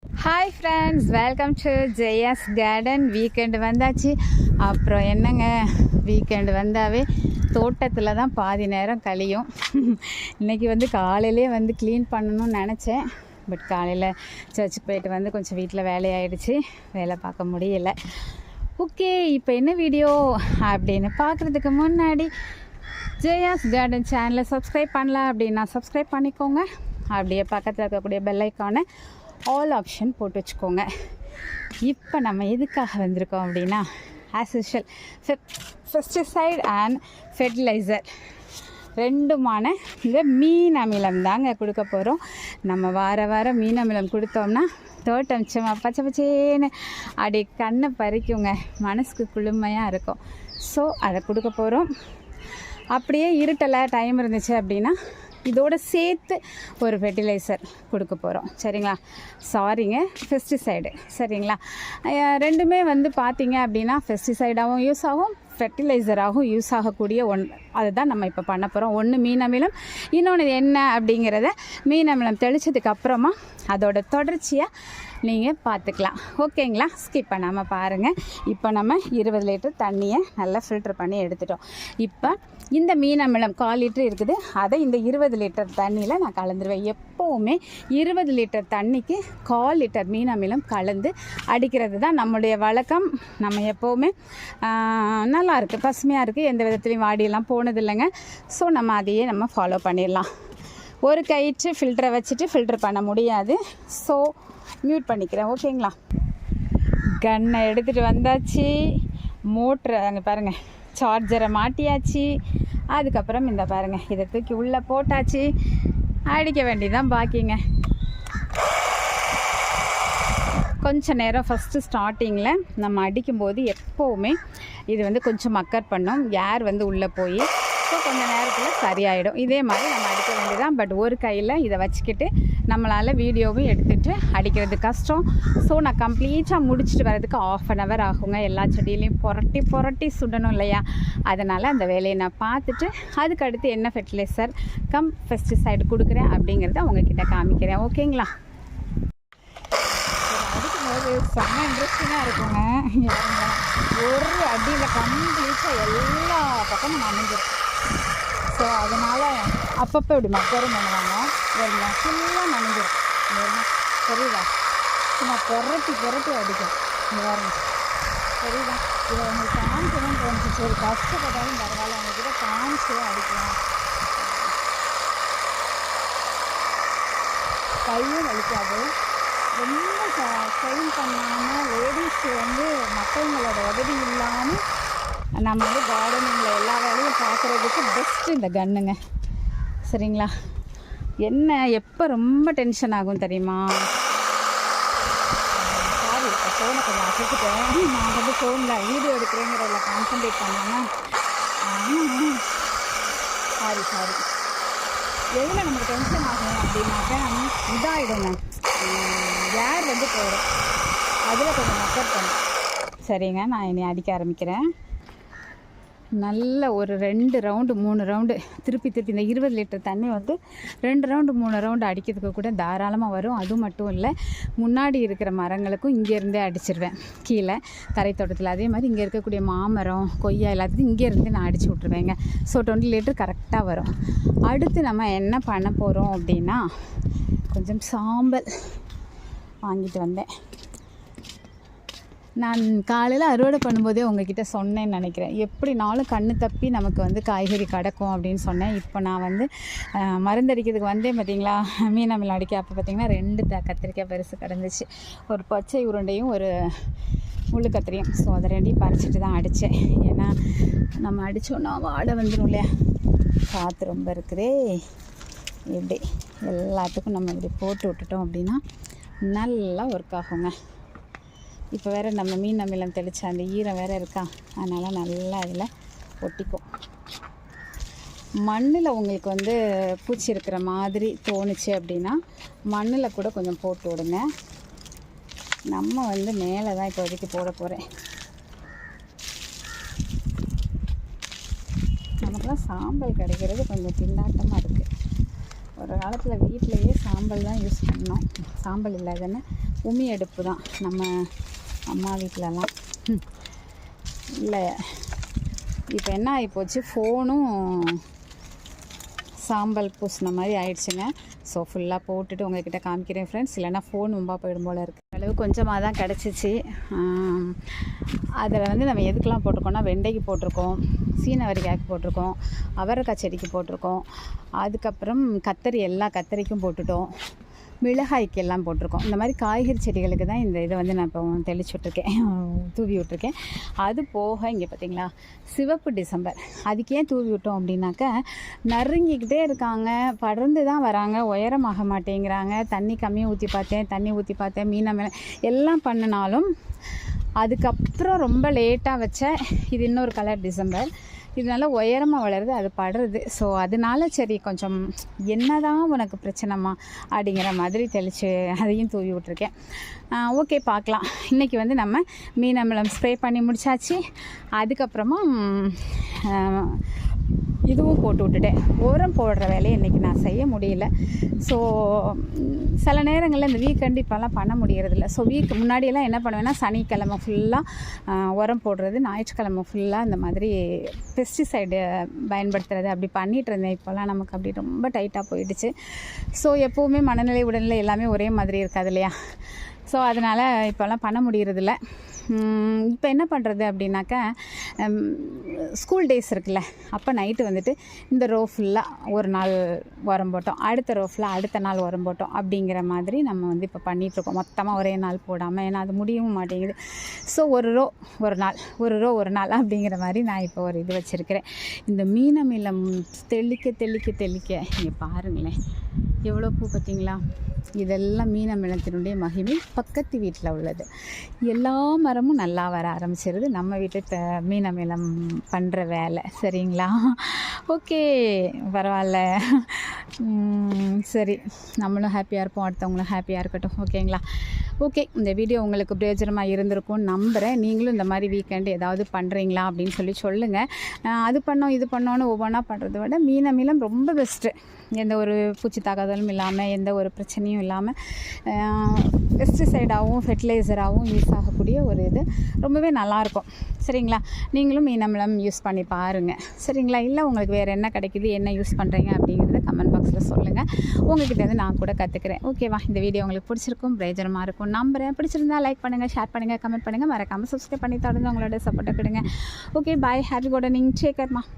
Hi friends, welcome to Jaya's garden. Weekend வந்தாச்சு. அப்புறம் என்னங்க, வீக்கெண்டு வந்தாவே தோட்டத்தில் தான் பாதி நேரம் கழியும். இன்றைக்கி காலையிலே க்ளீன் பண்ணணும்னு நினச்சேன். பட் காலையில் சர்ச்சுக்கு போயிட்டு கொஞ்சம் வீட்டில் வேலையாயிடுச்சு, வேலை பார்க்க முடியல. ஓகே, இப்போ என்ன வீடியோ அப்படின்னு பார்க்குறதுக்கு முன்னாடி ஜெயாஸ் கார்டன் சேனலை சப்ஸ்கிரைப் பண்ணல அப்படின்னா சப்ஸ்கிரைப் பண்ணிக்கோங்க. அப்படியே பக்கத்தில் இருக்கக்கூடிய பெல் ஐக்கானை ஆல் ஆப்ஷன் போட்டு வச்சுக்கோங்க. இப்போ நம்ம எதுக்காக வந்திருக்கோம் அப்படின்னா, as usual pesticide and fertilizer ரெண்டுமான இந்த மீன் அமிலம் தாங்க கொடுக்க போகிறோம். நம்ம வாரம் மீன் அமிலம் கொடுத்தோம்னா தோட்டம் சும்மா பச்சை பச்சேன்னு அப்படி கண்ணை பறிக்குங்க, மனசுக்கு குளுமையாக இருக்கும். ஸோ அதை கொடுக்க போகிறோம். அப்படியே இருட்டலை டைம் இருந்துச்சு அப்படின்னா இதோடு சேர்த்து ஒரு ஃபெர்டிலைசர் கொடுக்க போகிறோம். சரிங்களா? சாரிங்க, பெஸ்டிசைடு. சரிங்களா? ரெண்டுமே பார்த்தீங்க அப்படின்னா பெஸ்டிசைடாகவும் யூஸ் ஆகும், ஃபெர்டிலைசராகவும் யூஸ் ஆகக்கூடிய அதுதான் நம்ம இப்போ பண்ண போகிறோம். ஒன்று மீன் அமிலம், இன்னொன்று என்ன அப்படிங்கிறத மீன் அமிலம் தெளித்ததுக்கப்புறமா அதோட தொடர்ச்சியாக நீங்கள் பார்த்துக்கலாம். ஓகேங்களா? ஸ்கிப் பண்ணாமல் பாருங்கள். இப்போ நம்ம 20 லிட்டர் தண்ணியை நல்லா ஃபில்ட்ரு பண்ணி எடுத்துட்டோம். இப்போ இந்த மீன் அமிலம் 1/4 லிட்டர் இருக்குது, அதை இந்த 20 லிட்டர் தண்ணியில் நான் கலந்துருவேன். எப்போவுமே 20 லிட்டர் தண்ணிக்கு 1/4 லிட்டர் மீன் அமிலம் கலந்து அடிக்கிறது தான் நம்முடைய வழக்கம். நம்ம எப்போவுமே நல்லா இருக்குது, பசுமையாக இருக்குது, எந்த விதத்துலையும் வாடியெல்லாம் போனது இல்லைங்க. ஸோ நம்ம அதையே நம்ம ஃபாலோ பண்ணிடலாம். ஒரு கயிற்று ஃபில்டரை வச்சுட்டு ஃபில்ட்ரு பண்ண முடியாது. ஸோ மியூட் பண்ணிக்கிறேன். ஓகேங்களா? கன்னை எடுத்துகிட்டு வந்தாச்சு, மோட்ரு அங்கே பாருங்கள், சார்ஜரை மாட்டியாச்சு. அதுக்கப்புறம் இந்த பாருங்கள், இதை தூக்கி உள்ளே போட்டாச்சு. அடிக்க வேண்டியதான் பாக்கிங்க. கொஞ்சம் நேரம் ஃபஸ்ட்டு ஸ்டார்டிங்கில் நம்ம அடிக்கும்போது எப்போவுமே இது கொஞ்சம் மக்கர் பண்ணும், ஏர் உள்ளே போய். ஸோ கொஞ்சம் நேரத்தில் சரியாயிடும். இதே மாதிரி நம்ம அடிக்க வேண்டியதான். பட் ஒரு கையில் இதை வச்சுக்கிட்டு நம்மளால் வீடியோவும் எடுத்துகிட்டு அடிக்கிறது கஷ்டம். ஸோ நான் கம்ப்ளீட்டாக முடிச்சுட்டு வரதுக்கு 1/2 hour ஆகுங்க. எல்லா செடியிலையும் புரட்டி சுடணும் இல்லையா? அதனால் அந்த வேலையை நான் பார்த்துட்டு அதுக்கடுத்து என்ன ஃபெர்டிலைசர் கம் பெஸ்டிசைடு கொடுக்குறேன் அப்படிங்கிறத உங்ககிட்ட காமிக்கிறேன். ஓகேங்களா? அடிக்கும்போது செம்ம இன்ட்ரெஸ்டிங்காக இருக்குங்க. ஒரு அடியில் கம்ப்ளீட்டாக எல்லா பக்கமும் நனைஞ்சிடும். ஸோ அதனால் அப்பப்போ இப்படி மக்கரும் பண்ணுவாங்க. வரலாம் ஃபுல்லாக நனைஞ்சிடும். சரிதா? சும்மா புரட்டி அடிக்கும். பாருங்க, சரிதா? இதை உங்களுக்கு காமிக்கணும்னு தோணுச்சு. சரி, கஷ்டப்பட்டாலும் பரவாயில்ல, அவங்கக்கிட்ட காமிச்சே அடிக்கலாம். கையும் வலிக்காது. ரொம்ப ஸ்ட்ரெயின் பண்ணாமல் லேடிஸ் மற்றவங்களோட உதவி இல்லாமல் நம்ம கார்டனிங்கில் எல்லா வேலையும் பார்க்குறதுக்கு பெஸ்ட்டு இந்த கன்னுங்க. சரிங்களா? என்ன எப்போ ரொம்ப டென்ஷன் ஆகும் தெரியுமா? சாரி, இப்போ ஃபோனை கொஞ்சம் அசைச்சிட்டேன். நான் ஃபோனில் வீடியோ எடுக்கிறேங்கிறத கான்சன்ட்ரேட் பண்ணேன்னா சாரி. எவ்வளோ நமக்கு டென்ஷன் ஆகும் அப்படின்னாக்கா இதாகிடுங்க, ஏர் போயிடும். அதில் கொஞ்சம் மக்கர் பண்ணும். சரிங்க, நான் இனி அடிக்க ஆரம்பிக்கிறேன். நல்ல ஒரு 2 ரவுண்டு 3 ரவுண்டு திருப்பி இந்த 20 லிட்டர் தண்ணி 2 ரவுண்டு 3 ரவுண்டு அடிக்கிறதுக்கு கூட தாராளமாக வரும். அதுவும் மட்டும் இல்லை, முன்னாடி இருக்கிற மரங்களுக்கும் இங்கேருந்தே அடிச்சிருவேன். கீழே தரைத்தோட்டத்தில் அதே மாதிரி இங்கே இருக்கக்கூடிய மாமரம், கொய்யா எல்லாத்துக்கும் இங்கேருந்து நான் அடித்து விட்ருவேங்க. ஸோ 20 லிட்டர் கரெக்டாக வரும். அடுத்து நம்ம என்ன பண்ண போகிறோம் அப்படின்னா, கொஞ்சம் சாம்பல் வாங்கிட்டு வந்தேன். நான் காலையில் அறுவடை பண்ணும்போதே உங்ககிட்ட சொன்னேன்னு நினைக்கிறேன். எப்படினாலும் கண்ணு தப்பி நமக்கு காய்கறி கிடக்கும் அப்படின்னு சொன்னேன். இப்போ நான் மருந்தடிக்கிறதுக்கு வந்தேன் பார்த்தீங்களா, மீன் அமிலம் அடிக்க. அப்போ பார்த்திங்கன்னா 2 கத்திரிக்காய் பெருசு கிடந்துச்சு, ஒரு பச்சை உருண்டையும் ஒரு முள்ளு கத்திரியும். ஸோ அதை 2ஐயும் பறிச்சிட்டு தான் அடித்தேன். ஏன்னா நம்ம அடித்தோன்னா வாடை வந்துடும் இல்லையா? காற்று ரொம்ப இருக்குதே. இப்படி எல்லாத்துக்கும் நம்ம இப்படி போட்டு விட்டுட்டோம் அப்படின்னா நல்லா ஒர்க் ஆகுங்க. இப்போ வேறு நம்ம மீன் அமிலம் தெளித்த அந்த ஈரம் வேறு இருக்கா, அதனால் நல்லா அதில் ஒட்டிக்கும். மண்ணில் உங்களுக்கு பூச்சி இருக்கிற மாதிரி தோணுச்சு அப்படின்னா மண்ணில் கூட கொஞ்சம் போட்டு விடுங்க. நம்ம மேலே தான் இப்போதைக்கு போட போகிறேன். நமக்குலாம் சாம்பல் கிடைக்கிறது கொஞ்சம் திண்டாட்டமாக இருக்குது. ஒரு காலத்தில் வீட்டிலையே சாம்பல் தான் யூஸ் பண்ணோம். சாம்பல் இல்லாதன்னு உமி அடுப்பு தான் நம்ம அம்மா வீட்டிலலாம். இல்லை இப்போ என்ன ஆகிப்போச்சு, ஃபோனும் சாம்பல் பூசின மாதிரி ஆயிடுச்சுங்க. ஸோ ஃபுல்லாக போட்டுட்டு உங்கள்கிட்ட காமிக்கிறேன் ஃப்ரெண்ட்ஸ், இல்லைனா ஃபோன் ரொம்ப போயிடும் போல் இருக்குது. அளவு கொஞ்சமாக தான் கிடச்சிச்சு. அதில் வந்து நம்ம எதுக்கெலாம் போட்டிருக்கோம்னா, வெண்டைக்கு போட்டிருக்கோம், சீனவரிக்காய்க்கு போட்டிருக்கோம், அவரைக்காய் செடிக்கு போட்டிருக்கோம், அதுக்கப்புறம் கத்தரி எல்லா கத்தரிக்கும் போட்டுட்டோம், மிளகாய்க்கு எல்லாம் போட்டிருக்கோம். இந்த மாதிரி காய்கறி செடிகளுக்கு தான் இந்த இதை வந்து நான் இப்போ தெளிச்சு விட்ருக்கேன், தூவி விட்ருக்கேன். அது போக இங்கே பார்த்திங்களா சிவப்பு டிசம்பர், அதுக்கு ஏன் தூவி விட்டோம் அப்படின்னாக்கா, நறுங்கிக்கிட்டே இருக்காங்க, படர்ந்து தான் வராங்க, உயரமாக மாட்டேங்கிறாங்க. தண்ணி கம்மியாக ஊற்றி பார்த்தேன், மீனை எல்லாம் பண்ணினாலும் அதுக்கப்புறம் ரொம்ப லேட்டாக வச்ச இது இன்னொரு கலர் டிசம்பர், இது நல்லா உயரமாக வளருது, அது படுறது. ஸோ அதனால சரி கொஞ்சம் என்ன தான் உனக்கு பிரச்சனைமா அப்படிங்கிற மாதிரி தெளித்து அதையும் தூவி விட்ருக்கேன். ஓகே, பார்க்கலாம். இன்றைக்கி வந்து நம்ம மீன் அமிலம் ஸ்ப்ரே பண்ணி முடித்தாச்சு. அதுக்கப்புறமா இதுவும் போட்டு விட்டுட்டேன். உரம் போடுற வேலையை இன்றைக்கி நான் செய்ய முடியல. ஸோ சில நேரங்களில் இந்த வீக்கெண்டு இப்போல்லாம் பண்ண முடியறதில்ல. ஸோ முன்னாடியெல்லாம் என்ன பண்ணுவேன்னா, சனிக்கிழமை ஃபுல்லாக உரம் போடுறது, ஞாயிற்றுக்கிழமை ஃபுல்லாக இந்த மாதிரி பெஸ்டிசைடு பயன்படுத்துறது அப்படி பண்ணிகிட்டு இருந்தேன். இப்போல்லாம் நமக்கு அப்படி ரொம்ப டைட்டாக போயிடுச்சு. ஸோ எப்போவுமே மனநிலை உடல்நிலை எல்லாமே ஒரே மாதிரி இருக்காது இல்லையா? ஸோ அதனால் இப்போல்லாம் பண்ண முடியறதில்ல. இப்போ என்ன பண்ணுறது அப்படின்னாக்கா, ஸ்கூல் டேஸ் இருக்குல்ல, அப்போ நைட்டு வந்துட்டு இந்த ரோ ஃபுல்லாக ஒரு நாள் உரம் போட்டோம், அடுத்த ரோ ஃபுல்லாக அடுத்த நாள் உரம் போட்டோம், அப்படிங்கிற மாதிரி நம்ம வந்து இப்போ பண்ணிகிட்ருக்கோம். மொத்தமாக ஒரே நாள் போடாமல், ஏன்னா அது முடியவும் மாட்டேங்குது. ஸோ ஒரு ரோ ஒரு நாள் அப்படிங்கிற மாதிரி நான் இப்போ ஒரு இது வச்சுருக்கிறேன். இந்த மீன் அமிலம் தெளிக்க இங்கே பாருங்களேன் எவ்வளோ பூ பார்த்தீங்களா? இதெல்லாம் மீன் அமிலத்தினுடைய மகிமை. பக்கத்து வீட்டில் உள்ளது எல்லா மரமும் நல்லா வர ஆரம்பிச்சிருது. நம்ம வீட்டு மீன் அமிலம் பண்ணுற வேலை. சரிங்களா? ஓகே, பரவாயில்ல. சரி, நம்மளும் ஹாப்பியாக இருப்போம், அடுத்தவங்களும் ஹாப்பியாக இருக்கட்டும். ஓகேங்களா? ஓகே, இந்த வீடியோ உங்களுக்கு பிரயோஜனமாக இருந்திருக்கும்னு நம்புகிறேன். நீங்களும் இந்த மாதிரி வீக்கெண்டு ஏதாவது பண்ணுறீங்களா அப்படின்னு சொல்லி சொல்லுங்கள். அது பண்ணோம் இது பண்ணோன்னு ஒவ்வொன்றா பண்ணுறத விட மீன் அமிலம் ரொம்ப பெஸ்ட்டு. எந்த ஒரு பூச்சி தாக்குதலும் இல்லாமல், எந்த ஒரு பிரச்சனையும் இல்லாமல், பெஸ்டிசைடாகவும் ஃபெர்டிலைசராகவும் யூஸ் ஆகக்கூடிய ஒரு இது ரொம்பவே நல்லாயிருக்கும். சரிங்களா? நீங்களும் மீன் அமிலம் யூஸ் பண்ணி பாருங்கள். சரிங்களா? இல்லை உங்களுக்கு வேறு என்ன கிடைக்குது, என்ன யூஸ் பண்ணுறீங்க அப்படிங்கிறத கமெண்ட் பாக்ஸில் சொல்லுங்கள். உங்கள்கிட்ட நான் கூட கற்றுக்கிறேன். ஓகேவா? இந்த வீடியோ உங்களுக்கு பிடிச்சிருக்கும், பிரயோஜனமாக இருக்கும் நம்புகிறேன். பிடிச்சிருந்தா லைக் பண்ணுங்கள், ஷேர் பண்ணுங்கள், கமெண்ட் பண்ணுங்கள், மறக்காமல் சப்ஸ்கிரைப் பண்ணி தொடர்ந்து உங்களோட சப்போர்ட்டை கொடுங்க. ஓகே, பாய், ஹாப்பி கார்டனிங், டேக் கேர்மா.